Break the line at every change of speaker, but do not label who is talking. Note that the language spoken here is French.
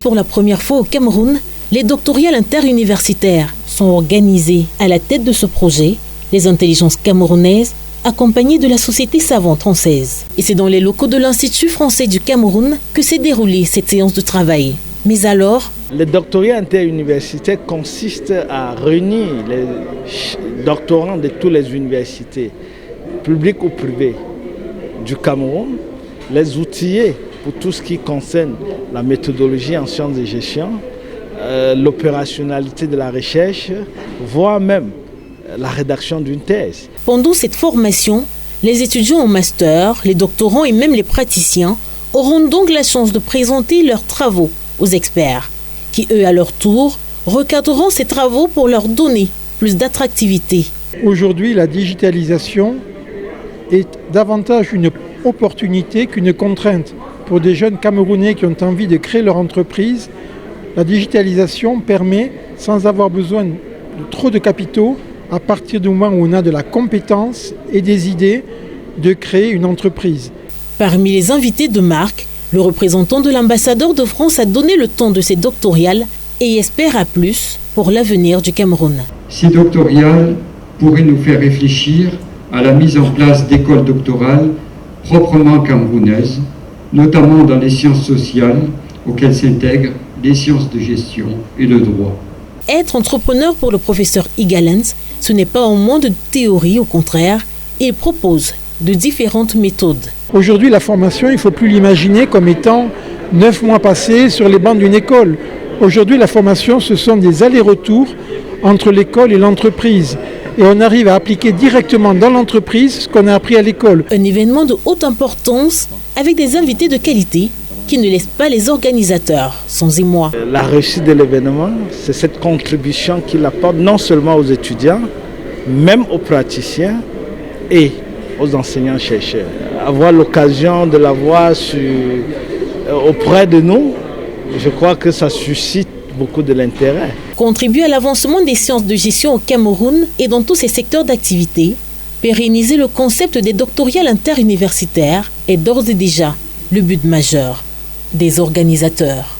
Pour la première fois au Cameroun, les doctorales interuniversitaires sont organisées. À la tête de ce projet, les intelligences camerounaises, accompagnées de la Société savante française. Et c'est dans les locaux de l'Institut français du Cameroun que s'est déroulée cette séance de travail. Mais alors,
le doctorat interuniversitaire consiste à réunir les doctorants de toutes les universités, publiques ou privées, du Cameroun, les outiller pour tout ce qui concerne la méthodologie en sciences de gestion, l'opérationnalité de la recherche, voire même la rédaction d'une thèse.
Pendant cette formation, les étudiants en master, les doctorants et même les praticiens auront donc la chance de présenter leurs travaux aux experts, qui eux à leur tour recadreront ces travaux pour leur donner plus d'attractivité.
Aujourd'hui, la digitalisation est davantage une opportunité qu'une contrainte. Pour des jeunes Camerounais qui ont envie de créer leur entreprise, la digitalisation permet, sans avoir besoin de trop de capitaux, à partir du moment où on a de la compétence et des idées, de créer une entreprise.
Parmi les invités de marque, le représentant de l'ambassadeur de France a donné le ton de ses doctorales et espère à plus pour l'avenir du Cameroun.
Ces doctorales pourraient nous faire réfléchir à la mise en place d'écoles doctorales proprement camerounaises, notamment dans les sciences sociales auxquelles s'intègrent les sciences de gestion et le droit.
Être entrepreneur pour le professeur Igalens, ce n'est pas un monde de théorie, au contraire, il propose de différentes méthodes.
Aujourd'hui, la formation, il ne faut plus l'imaginer comme étant 9 mois passés sur les bancs d'une école. Aujourd'hui, la formation, ce sont des allers-retours entre l'école et l'entreprise. Et on arrive à appliquer directement dans l'entreprise ce qu'on a appris à l'école.
Un événement de haute importance avec des invités de qualité qui ne laissent pas les organisateurs sans émoi.
La réussite de l'événement, c'est cette contribution qu'il apporte non seulement aux étudiants, même aux praticiens et aux enseignants-chercheurs. Avoir l'occasion de l'avoir auprès de nous, je crois que ça suscite beaucoup de l'intérêt.
Contribuer à l'avancement des sciences de gestion au Cameroun et dans tous ses secteurs d'activité, pérenniser le concept des doctorales interuniversitaires est d'ores et déjà le but majeur des organisateurs.